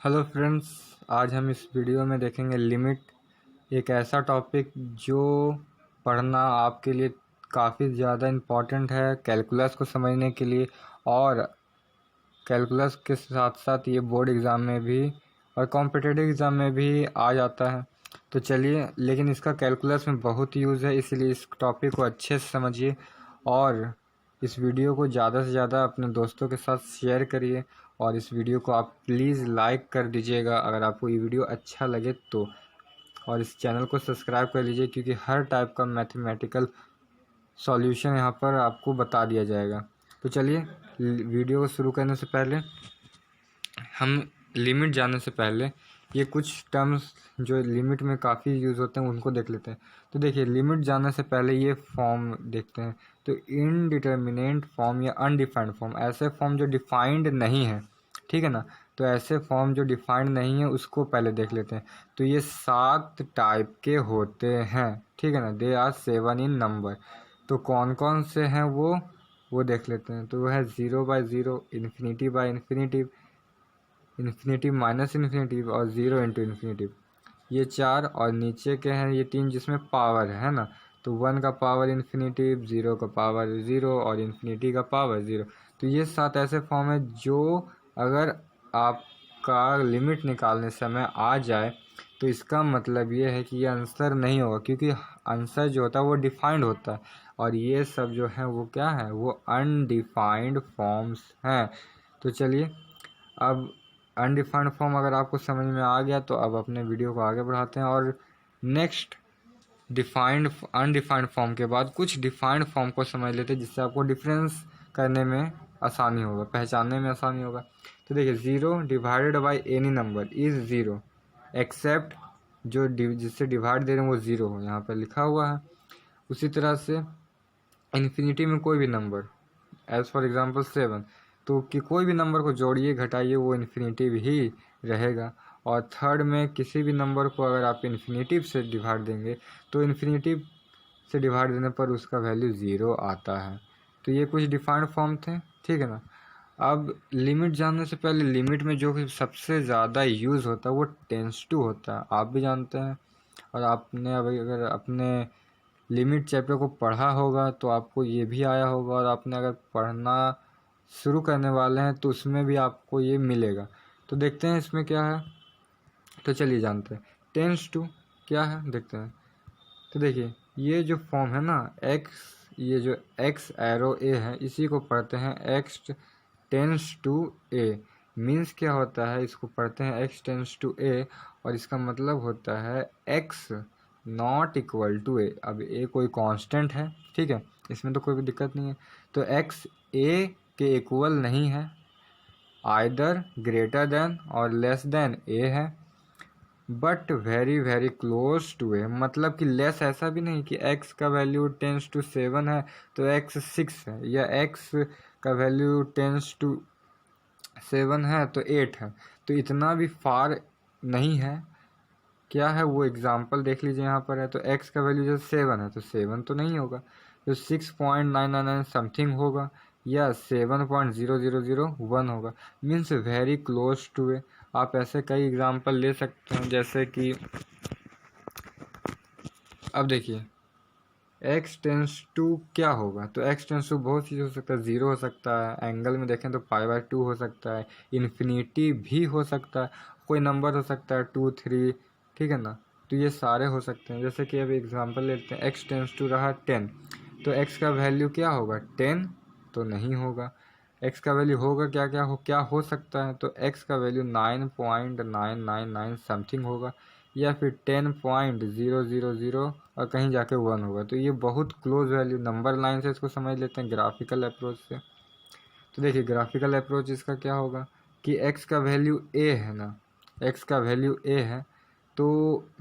Hello friends, आज हम इस वीडियो में देखेंगे लिमिट। एक ऐसा टॉपिक जो पढ़ना आपके लिए काफ़ी ज़्यादा इम्पॉर्टेंट है कैलकुलस को समझने के लिए, और कैलकुलस के साथ साथ ये बोर्ड एग्ज़ाम में भी और कॉम्पिटिटिव एग्ज़ाम में भी आ जाता है। तो चलिए, लेकिन इसका कैलकुलस में बहुत यूज़ है, इसलिए इस टॉपिक को अच्छे से समझिए और इस वीडियो को ज़्यादा से ज़्यादा अपने दोस्तों के साथ शेयर करिए। और इस वीडियो को आप प्लीज़ लाइक कर दीजिएगा अगर आपको ये वीडियो अच्छा लगे तो, और इस चैनल को सब्सक्राइब कर लीजिए क्योंकि हर टाइप का मैथमेटिकल सॉल्यूशन यहाँ पर आपको बता दिया जाएगा। तो चलिए, वीडियो को शुरू करने से पहले हम लिमिट जानने से पहले ये कुछ टर्म्स जो लिमिट में काफ़ी यूज़ होते हैं उनको देख लेते हैं। तो देखिए, लिमिट जानने से पहले ये फॉर्म देखते हैं। तो इनडिटर्मिनेट फॉर्म या अनडिफाइंड फॉर्म, ऐसे फॉर्म जो डिफाइंड नहीं है, ठीक है ना। तो ऐसे फॉर्म जो डिफाइंड नहीं है उसको पहले देख लेते हैं। तो ये 7 टाइप के होते हैं, ठीक है ना। They are 7 in number. तो कौन कौन से हैं वो देख लेते हैं। तो वो है 0/0, infinity by infinity, infinity minus infinity और 0 इंटू इन्फिनिटी। ये 4, और नीचे के हैं ये 3 जिसमें पावर है ना। तो 1 का पावर इन्फिनिटी, 0 का पावर 0 और इन्फिनिटी का पावर 0। तो ये 7 ऐसे फॉर्म है जो अगर आपका लिमिट निकालने समय आ जाए तो इसका मतलब ये है कि ये आंसर नहीं होगा, क्योंकि आंसर जो होता है वो डिफाइंड होता है, और ये सब जो है वो क्या है, वो अनडिफाइंड फॉर्म्स हैं। तो चलिए, अब अनडिफाइंड फॉर्म अगर आपको समझ में आ गया तो अब अपने वीडियो को आगे बढ़ाते हैं, और नेक्स्ट डिफाइंड अनडिफाइंड फॉर्म के बाद कुछ डिफाइंड फॉर्म को समझ लेते हैं, जिससे आपको डिफरेंस करने में आसानी होगा, पहचानने में आसानी होगा। तो देखिए, 0 divided by any number is 0 except, जो जिससे डिवाइड दे रहे हैं वो 0 हो, यहाँ पर लिखा हुआ है। उसी तरह से इन्फिनिटी में कोई भी नंबर, एज फॉर एग्जांपल 7, तो कि कोई भी नंबर को जोड़िए घटाइए वो इन्फिनिटिव ही रहेगा। और थर्ड में किसी भी नंबर को अगर आप इन्फिनिटिव से डिवाइड देंगे तो इन्फिनिटिव से डिवाइड देने पर उसका वैल्यू 0 आता है। तो ये कुछ डिफाइंड फॉर्म थे, ठीक है ना। अब लिमिट जानने से पहले, लिमिट में जो सबसे ज़्यादा यूज़ होता है वो टेंस टू होता है, आप भी जानते हैं। और आपने अगर अपने लिमिट चैप्टर को पढ़ा होगा तो आपको ये भी आया होगा, और आपने अगर पढ़ना शुरू करने वाले हैं तो उसमें भी आपको ये मिलेगा। तो देखते हैं इसमें क्या है। तो चलिए जानते हैं टेंस टू क्या है, देखते हैं। तो देखिए, ये जो फॉर्म है ना एक्स, ये जो एक्स एरो ए है इसी को पढ़ते हैं एक्स टेंस टू ए। मीन्स क्या होता है, इसको पढ़ते हैं एक्स टेंस टू ए, और इसका मतलब होता है एक्स नॉट इक्वल टू ए। अब ए कोई कांस्टेंट है, ठीक है, इसमें तो कोई भी दिक्कत नहीं है। तो एक्स ए के इक्वल नहीं है, आइदर ग्रेटर देन और लेस देन ए है, but very very close to A. मतलब कि लेस ऐसा भी नहीं कि एक्स का वैल्यू टेंस टू 7 है तो एक्स 6 है, या एक्स का वैल्यू टेंस टू 7 है तो 8 है। तो इतना भी फार नहीं है। क्या है वो एग्जाम्पल देख लीजिए, यहाँ पर है। तो x का वैल्यू जब 7 है तो 7 तो नहीं होगा, तो 6.999 समथिंग होगा, या 7.0001 होगा। मीन्स वेरी क्लोज टू ए। आप ऐसे कई एग्जाम्पल ले सकते हैं, जैसे कि अब देखिए x टेंस टू क्या होगा। तो x टेंस टू बहुत चीज़ हो सकता है, 0 हो सकता है, एंगल में देखें तो π/2 हो सकता है, इन्फिनिटी भी हो सकता है, कोई नंबर हो सकता है 2 3, ठीक है ना। तो ये सारे हो सकते हैं। जैसे कि अब एग्जांपल लेते हैं, x टेंस टू रहा 10, तो x का वैल्यू क्या होगा, 10 तो नहीं होगा। x का वैल्यू होगा क्या हो सकता है, तो x का वैल्यू 9.999 समथिंग होगा, या फिर 10.000 और कहीं जाके 1 होगा। तो ये बहुत क्लोज वैल्यू, नंबर लाइन से इसको समझ लेते हैं ग्राफिकल अप्रोच से। तो देखिए, ग्राफिकल अप्रोच इसका क्या होगा कि x का वैल्यू a है ना, x का वैल्यू a है, तो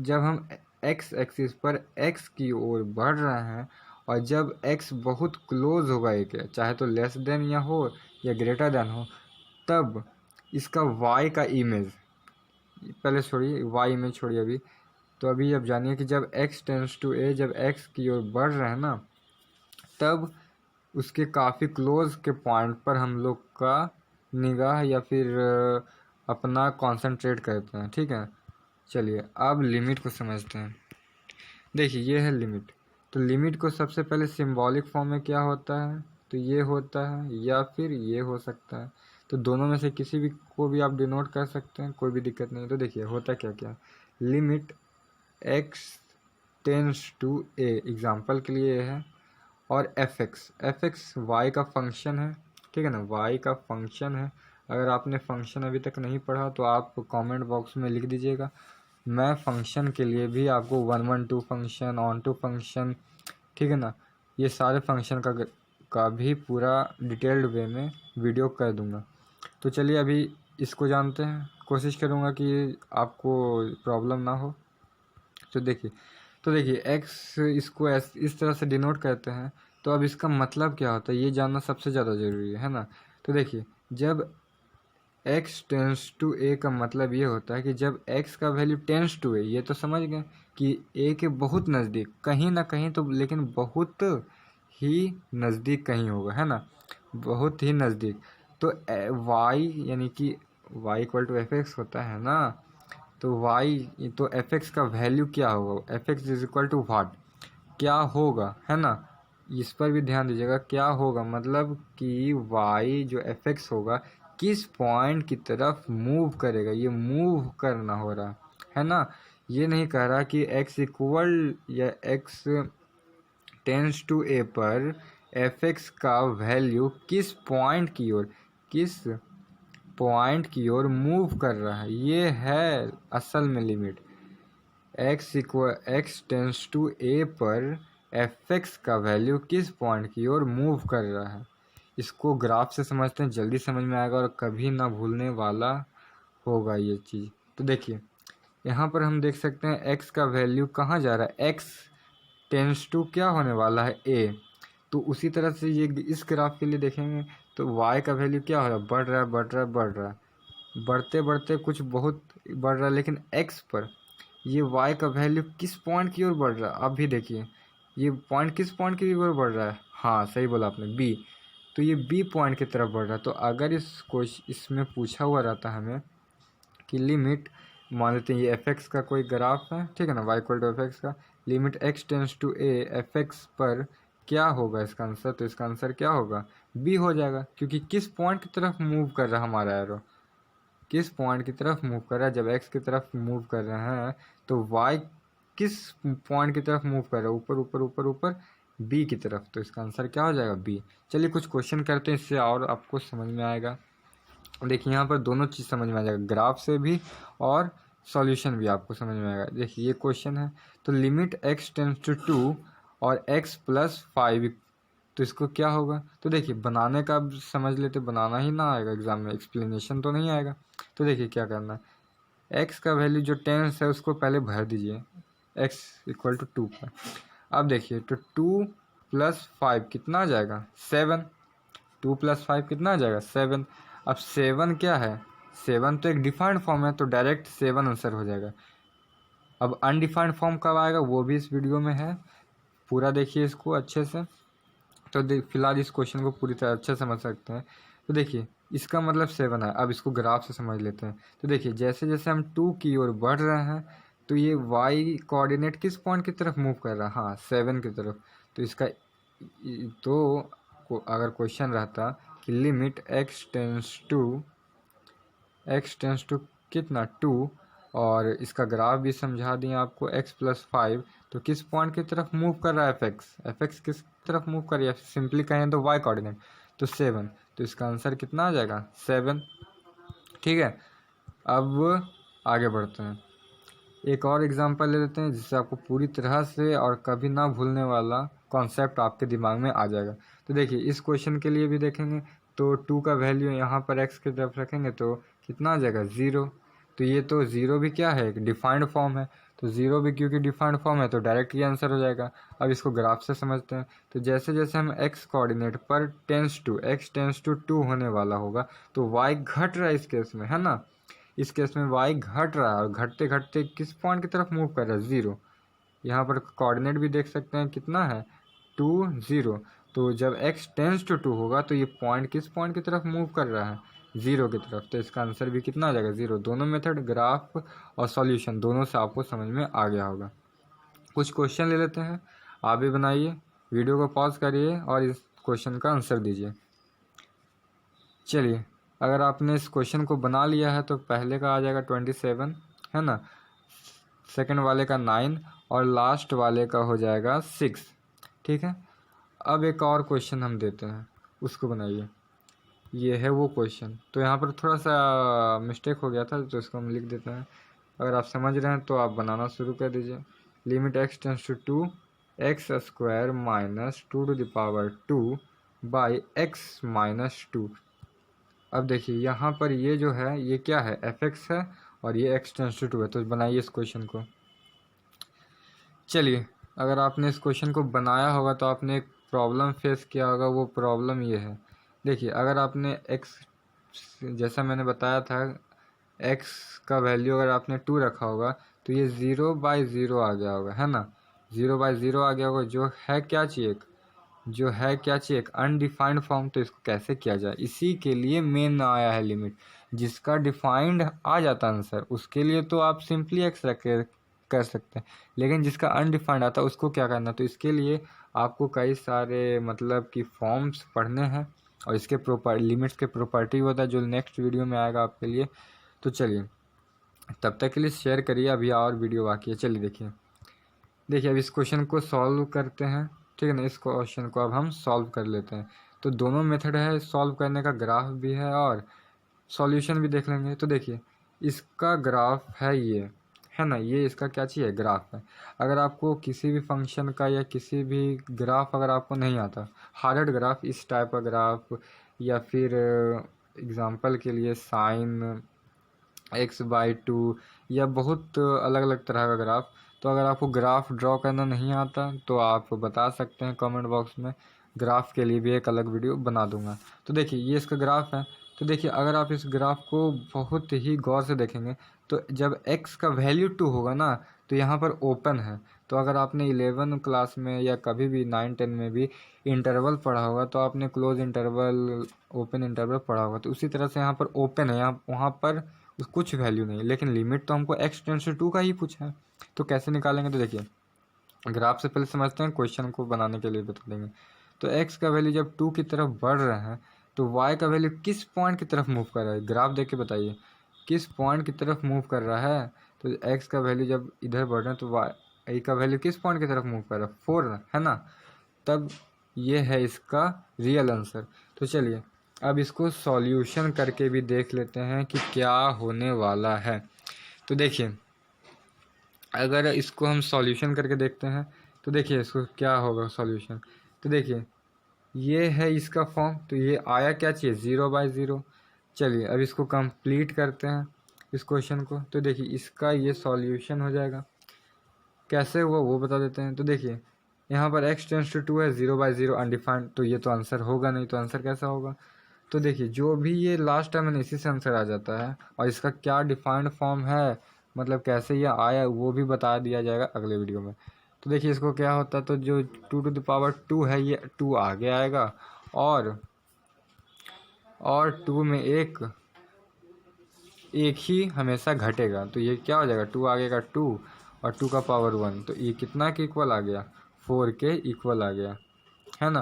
जब हम x एक्सिस पर x की ओर बढ़ रहे हैं, और जब x बहुत क्लोज होगा a के, चाहे तो लेस देन या हो या ग्रेटर देन हो, तब इसका y का इमेज, पहले छोड़िए y इमेज छोड़िए अभी, तो अभी अब जानिए कि जब x टेंस टू a, जब x की ओर बढ़ रहे हैं ना, तब उसके काफ़ी क्लोज के पॉइंट पर हम लोग का निगाह या फिर अपना कंसंट्रेट करते हैं। ठीक है, चलिए अब लिमिट को समझते हैं। देखिए ये है लिमिट। तो लिमिट को सबसे पहले सिंबॉलिक फॉर्म में क्या होता है, तो ये होता है या फिर ये हो सकता है। तो दोनों में से किसी भी को भी आप डिनोट कर सकते हैं, कोई भी दिक्कत नहीं। तो देखिए होता क्या क्या, limit x tends to a, example के लिए है, और एफ एक्स वाई का फंक्शन है। ठीक है ना, वाई का फंक्शन है। अगर आपने फंक्शन अभी तक नहीं पढ़ा तो आप कमेंट बॉक्स में लिख दीजिएगा, मैं फंक्शन के लिए भी आपको 112 फंक्शन, ऑन टू फंक्शन, ठीक है ना, ये सारे फंक्शन का भी पूरा डिटेल्ड वे में वीडियो कर दूंगा। तो चलिए अभी इसको जानते हैं, कोशिश करूँगा कि आपको प्रॉब्लम ना हो। तो देखिए एक्स इसको इस तरह से डिनोट करते हैं। तो अब इसका मतलब क्या होता है ये जानना सबसे ज़्यादा ज़रूरी है ना। तो देखिए जब x टेंस टू a का मतलब ये होता है कि जब x का वैल्यू टेंस टू a, ये तो समझ गए कि a के बहुत नज़दीक, कहीं ना कहीं तो, लेकिन बहुत ही नज़दीक कहीं होगा, है ना, बहुत ही नज़दीक। तो y यानी कि y equal to F X होता है ना, तो y तो एफ एक्स का वैल्यू क्या होगा, f x is equal to what, क्या होगा, है ना, इस पर भी ध्यान दीजिएगा। क्या होगा मतलब कि y जो एफ एक्स होगा किस पॉइंट की तरफ मूव करेगा, ये मूव करना हो रहा है ना। ये नहीं कह रहा कि x इक्वल या x टेंस टू a पर एफ एक्स का वैल्यू किस पॉइंट की ओर, किस पॉइंट की ओर मूव कर रहा है, ये है असल में limit. x tends to a पर एफ एक्स का वैल्यू किस पॉइंट की ओर मूव कर रहा है। इसको ग्राफ से समझते हैं, जल्दी समझ में आएगा और कभी ना भूलने वाला होगा ये चीज़। तो देखिए यहाँ पर हम देख सकते हैं x का वैल्यू कहाँ जा रहा है, x टेंस टू क्या होने वाला है a। तो उसी तरह से ये इस ग्राफ के लिए देखेंगे तो y का वैल्यू क्या हो रहा है, बढ़ रहा है बढ़ रहा है बढ़ रहा है, बढ़ते बढ़ते कुछ बहुत बढ़ रहा है, लेकिन x पर ये y का वैल्यू किस पॉइंट की ओर बढ़ रहा है। अब भी देखिए ये पॉइंट किस पॉइंट की ओर बढ़ रहा है, हाँ सही बोला आपने, b। तो ये b पॉइंट की तरफ बढ़ रहा है। तो अगर इसमें पूछा हुआ रहता हमें कि लिमिट, मान लेते हैं ये एफ एक्स का कोई ग्राफ है, ठीक है ना, y equal to F x का, limit x tends to a f x पर क्या होगा इसका आंसर, तो इसका आंसर क्या होगा, b हो जाएगा। क्योंकि किस पॉइंट की तरफ मूव कर रहा है हमारा एरो, किस पॉइंट की तरफ मूव कर रहा है, जब x की तरफ मूव कर रहे हैं तो y किस पॉइंट की तरफ मूव कर रहा है, ऊपर ऊपर ऊपर ऊपर b की तरफ। तो इसका आंसर क्या हो जाएगा, b। चलिए कुछ क्वेश्चन करते हैं, इससे और आपको समझ में आएगा। देखिए यहाँ पर दोनों चीज़ समझ में आ जाएगा, ग्राफ से भी और सॉल्यूशन भी आपको समझ में आएगा। देखिए ये क्वेश्चन है, तो लिमिट x टेंस टू 2 और x प्लस 5, तो इसको क्या होगा। तो देखिए बनाने का अब समझ लेते, बनाना ही ना आएगा एग्जाम में, एक्सप्लेनेशन तो नहीं आएगा। तो देखिए क्या करना है, x का वैल्यू जो टेंस है उसको पहले भर दीजिए x इक्वल टू 2 पर। अब देखिए तो 2 प्लस 5 कितना आ जाएगा, 7। 2 प्लस 5 कितना आ जाएगा, 7। अब 7 क्या है, 7 तो एक डिफाइंड फॉर्म है, तो डायरेक्ट 7 आंसर हो जाएगा। अब अनडिफाइंड फॉर्म कब आएगा वो भी इस वीडियो में है, पूरा देखिए इसको अच्छे से। तो फिलहाल इस क्वेश्चन को पूरी तरह अच्छे समझ सकते हैं। तो देखिए इसका मतलब 7 है। अब इसको ग्राफ से समझ लेते हैं। तो देखिए जैसे जैसे हम 2 की ओर बढ़ रहे हैं तो ये y कोऑर्डिनेट किस पॉइंट की तरफ मूव कर रहा है, हाँ 7 की तरफ। तो इसका तो अगर क्वेश्चन रहता कि लिमिट x टेंस टू कितना 2, और इसका ग्राफ भी समझा दिए आपको x प्लस 5, तो किस पॉइंट की तरफ मूव कर रहा है एफ एक्स किस तरफ मूव कर रहा है, सिंपली कहें तो y कोऑर्डिनेट, तो 7। तो इसका आंसर कितना आ जाएगा, 7। ठीक है, अब आगे बढ़ते हैं, एक और एग्जांपल ले लेते हैं जिससे आपको पूरी तरह से और कभी ना भूलने वाला कॉन्सेप्ट आपके दिमाग में आ जाएगा। तो देखिए इस क्वेश्चन के लिए भी देखेंगे तो 2 का वैल्यू यहाँ पर x की तरफ रखेंगे तो कितना आ जाएगा, 0। तो ये तो 0 भी क्या है, एक डिफाइंड फॉर्म है, तो 0 भी क्योंकि डिफाइंड फॉर्म है तो डायरेक्ट ये आंसर हो जाएगा। अब इसको ग्राफ से समझते हैं। तो जैसे जैसे हम x कोऑर्डिनेट पर x टेंस टू 2 होने वाला होगा तो y घट रहा है इस केस में, है ना, इस केस में y घट रहा है, और घटते घटते किस पॉइंट की तरफ मूव कर रहा है, 0। यहाँ पर कोऑर्डिनेट भी देख सकते हैं कितना है, 2 0। तो जब x टेंस टू 2 होगा तो ये पॉइंट किस पॉइंट की तरफ मूव कर रहा है, ज़ीरो की तरफ, तो इसका आंसर भी कितना आ जाएगा 0। दोनों मेथड ग्राफ और सॉल्यूशन दोनों से आपको समझ में आ गया होगा। कुछ क्वेश्चन ले लेते हैं, आप भी बनाइए, वीडियो को पॉज करिए और इस क्वेश्चन का आंसर दीजिए। चलिए, अगर आपने इस क्वेश्चन को बना लिया है तो पहले का आ जाएगा 27, है ना, सेकंड वाले का 9 और लास्ट वाले का हो जाएगा 6। ठीक है, अब एक और क्वेश्चन हम देते हैं, उसको बनाइए। ये है वो क्वेश्चन, तो यहाँ पर थोड़ा सा मिस्टेक हो गया था तो इसको हम लिख देते हैं। अगर आप समझ रहे हैं तो आप बनाना शुरू कर दीजिए। Limit x tends to 2 x square minus 2 by x minus 2। अब देखिए यहाँ पर ये जो है ये क्या है, fx है और ये x टेंस टू 2 है, तो बनाइए इस क्वेश्चन को। चलिए, अगर आपने इस क्वेश्चन को बनाया होगा तो आपने एक प्रॉब्लम फेस किया होगा, वो प्रॉब्लम ये है। देखिए, अगर आपने x, जैसा मैंने बताया था, x का वैल्यू अगर आपने 2 रखा होगा तो ये 0/0 आ गया होगा, है ना, 0/0 आ गया होगा, जो है क्या चाहिए एक अनडिफाइंड फॉर्म। तो इसको कैसे किया जाए, इसी के लिए मेन आया है लिमिट। जिसका डिफाइंड आ जाता आंसर उसके लिए तो आप सिंपली एक्स रख के कर सकते हैं, लेकिन जिसका अनडिफाइंड आता है उसको क्या करना, तो इसके लिए आपको कई सारे मतलब कि फॉर्म्स पढ़ने हैं और इसके लिमिट्स के प्रॉपर्टी होता है जो नेक्स्ट वीडियो में आएगा आपके लिए। तो चलिए, तब तक के लिए शेयर करिए, अभी और वीडियो बाकी है। चलिए देखिए अब इस क्वेश्चन को सॉल्व करते हैं, ठीक है ना। इस क्वेश्चन को अब हम सॉल्व कर लेते हैं। तो दोनों मेथड है सॉल्व करने का, ग्राफ भी है और सॉल्यूशन भी देख लेंगे। तो देखिए, इसका ग्राफ है ये, है ना, ये इसका क्या चाहिए, ग्राफ है। अगर आपको किसी भी फंक्शन का या किसी भी ग्राफ अगर आपको नहीं आता, हार्ड ग्राफ, इस टाइप का ग्राफ, या फिर एग्जांपल के लिए साइन x/2 या बहुत अलग अलग तरह का ग्राफ, तो अगर आपको ग्राफ ड्रॉ करना नहीं आता तो आप बता सकते हैं कमेंट बॉक्स में, ग्राफ के लिए भी एक अलग वीडियो बना दूंगा। तो देखिए, ये इसका ग्राफ है। तो देखिए, अगर आप इस ग्राफ को बहुत ही गौर से देखेंगे तो जब x का वैल्यू 2 होगा ना तो यहाँ पर ओपन है। तो अगर आपने 11 क्लास में या कभी भी 9-10 में भी इंटरवल पढ़ा होगा तो आपने क्लोज इंटरवल, ओपन इंटरवल पढ़ा होगा, तो उसी तरह से यहाँ पर ओपन है, यहाँ वहाँ पर कुछ वैल्यू नहीं, लेकिन लिमिट तो हमको x टेंस टू 2 का ही पूछा है। तो कैसे निकालेंगे, तो देखिए, ग्राफ से पहले समझते हैं, क्वेश्चन को बनाने के लिए बता देंगे। तो x का वैल्यू जब 2 की तरफ बढ़ रहा है तो y का वैल्यू किस पॉइंट की तरफ मूव कर रहा है, ग्राफ देख के बताइए किस पॉइंट की तरफ मूव कर रहा है। तो x का वैल्यू जब इधर बढ़ रहा है तो y का वैल्यू किस पॉइंट की तरफ मूव कर रहा है, 4, है ना। तब ये है इसका रियल आंसर। तो चलिए, अब इसको सॉल्यूशन करके भी देख लेते हैं कि क्या होने वाला है। तो देखिए, अगर इसको हम सॉल्यूशन करके देखते हैं तो देखिए इसको क्या होगा सॉल्यूशन। तो देखिए, ये है इसका फॉर्म, तो ये आया क्या चाहिए, 0/0। चलिए, अब इसको कंप्लीट करते हैं इस क्वेश्चन को। तो देखिए, इसका ये सॉल्यूशन हो जाएगा। कैसे हुआ वो बता देते हैं। तो देखिए, यहाँ पर x टेंस टू 2 है, 0/0 अनडिफाइंड, तो ये तो आंसर होगा नहीं, तो आंसर कैसा होगा। तो देखिए, जो भी ये लास्ट टाइम है इसी से आंसर आ जाता है, और इसका क्या डिफाइंड फॉर्म है, मतलब कैसे ये आया वो भी बता दिया जाएगा अगले वीडियो में। तो देखिए, इसको क्या होता है, तो जो 2 है ये 2 आगे आएगा, और 2 में एक ही हमेशा घटेगा, तो ये क्या हो जाएगा, 2 आगे का 2 और 2 का पावर 1, तो ये कितना के इक्वल आ गया, 4 के इक्वल आ गया, है ना।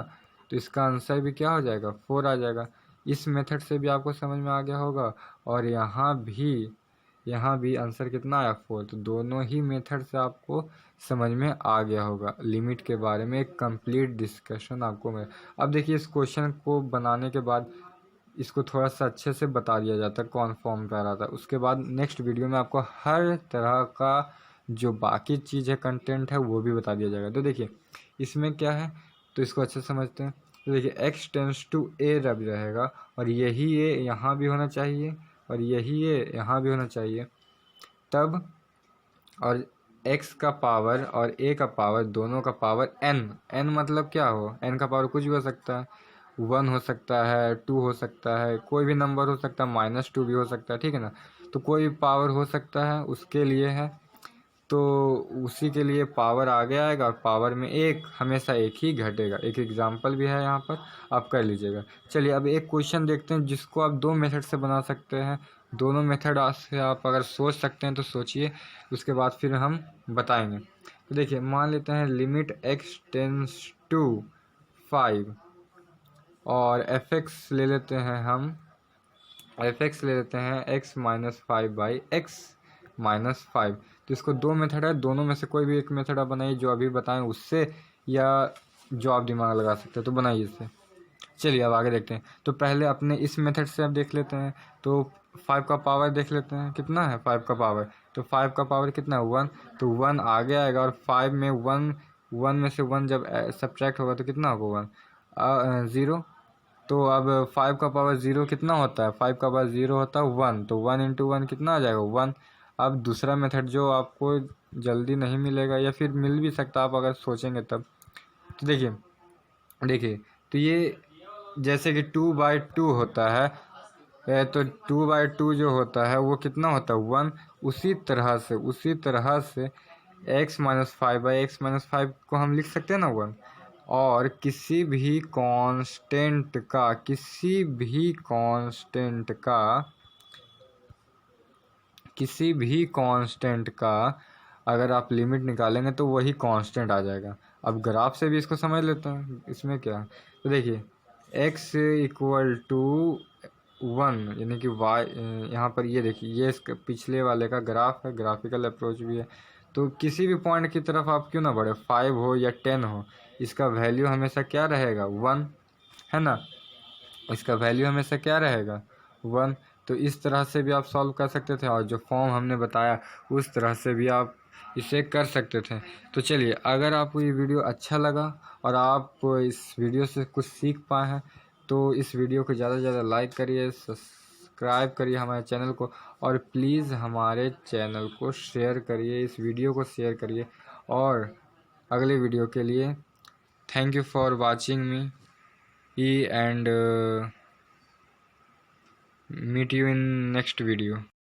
तो इसका आंसर भी क्या हो जाएगा, 4 आ जाएगा। इस मेथड से भी आपको समझ में आ गया होगा, और यहाँ भी आंसर कितना आया, 4। तो दोनों ही मेथड से आपको समझ में आ गया होगा। लिमिट के बारे में एक कंप्लीट डिस्कशन आपको मैं, अब देखिए, इस क्वेश्चन को बनाने के बाद इसको थोड़ा सा अच्छे से बता दिया जाता है कौन फॉर्म कर रहा था। उसके बाद नेक्स्ट वीडियो में आपको हर तरह का जो बाकी चीज़ है, कंटेंट है, वो भी बता दिया जाएगा। तो देखिए, इसमें क्या है, तो इसको अच्छे से समझते हैं। तो देखिए, x टेंस टू a रब रहेगा, और यही a यहाँ भी होना चाहिए, और यही a यहाँ भी होना चाहिए तब, और x का पावर और a का पावर, दोनों का पावर n मतलब क्या हो, n का पावर कुछ भी हो सकता है, 1 हो सकता है, 2 हो सकता है, कोई भी नंबर हो सकता है, -2 भी हो सकता है, ठीक है ना। तो कोई भी पावर हो सकता है, उसके लिए है। तो तो उसी के लिए पावर आगे आएगा और पावर में एक हमेशा एक ही घटेगा। एक एग्जांपल भी है यहाँ पर, आप कर लीजिएगा। चलिए अब एक क्वेश्चन देखते हैं जिसको आप दो मेथड से बना सकते हैं। दोनों मेथड से आप अगर सोच सकते हैं तो सोचिए, उसके बाद फिर हम बताएंगे। तो देखिए मान लेते हैं लिमिट x टेंस टू 5 और fx ले लेते हैं हम, fx ले लेते हैं x माइनस 5/x-5। तो इसको दो मेथड है, दोनों में से कोई भी एक मेथड आप बनाइए जो अभी बताएं उससे, या जो आप दिमाग लगा सकते हैं तो बनाइए इससे। चलिए अब आगे देखते हैं। तो पहले अपने इस मेथड से अब देख लेते हैं। तो 5 का पावर देख लेते हैं कितना है 5 का पावर। तो 5 का पावर कितना है 1, तो 1 आगे आएगा और 5 में 1 में से 1 जब सब्ट्रैक्ट होगा तो कितना होगा 1 0। तो अब 5 का पावर 0 कितना होता है, 5 का पावर 0 होता है 1, तो 1 इंटू 1 कितना आ जाएगा 1। अब दूसरा मेथड जो आपको जल्दी नहीं मिलेगा या फिर मिल भी सकता आप अगर सोचेंगे तब। तो देखिए तो ये जैसे कि 2/2 होता है, तो 2/2 जो होता है वो कितना होता है 1। उसी तरह से x माइनस 5/x-5 को हम लिख सकते हैं ना 1। और किसी भी कांस्टेंट का अगर आप लिमिट निकालेंगे तो वही कांस्टेंट आ जाएगा। अब ग्राफ से भी इसको समझ लेते हैं, इसमें क्या है। तो देखिए x इक्वल टू 1 यानी कि y, यहाँ पर ये देखिए ये इसके पिछले वाले का ग्राफ है, ग्राफिकल अप्रोच भी है। तो किसी भी पॉइंट की तरफ आप क्यों ना बढ़े, 5 हो या 10 हो, इसका वैल्यू हमेशा क्या रहेगा 1, है ना। इसका वैल्यू हमेशा क्या रहेगा 1। तो इस तरह से भी आप सॉल्व कर सकते थे और जो फॉर्म हमने बताया उस तरह से भी आप इसे कर सकते थे। तो चलिए अगर आपको ये वीडियो अच्छा लगा और आप इस वीडियो से कुछ सीख पाए हैं तो इस वीडियो को ज़्यादा से ज़्यादा लाइक करिए, सब्सक्राइब करिए हमारे चैनल को, और प्लीज़ हमारे चैनल को शेयर करिए, इस वीडियो को शेयर करिए। और अगले वीडियो के लिए thank you for watching me and meet you in next video.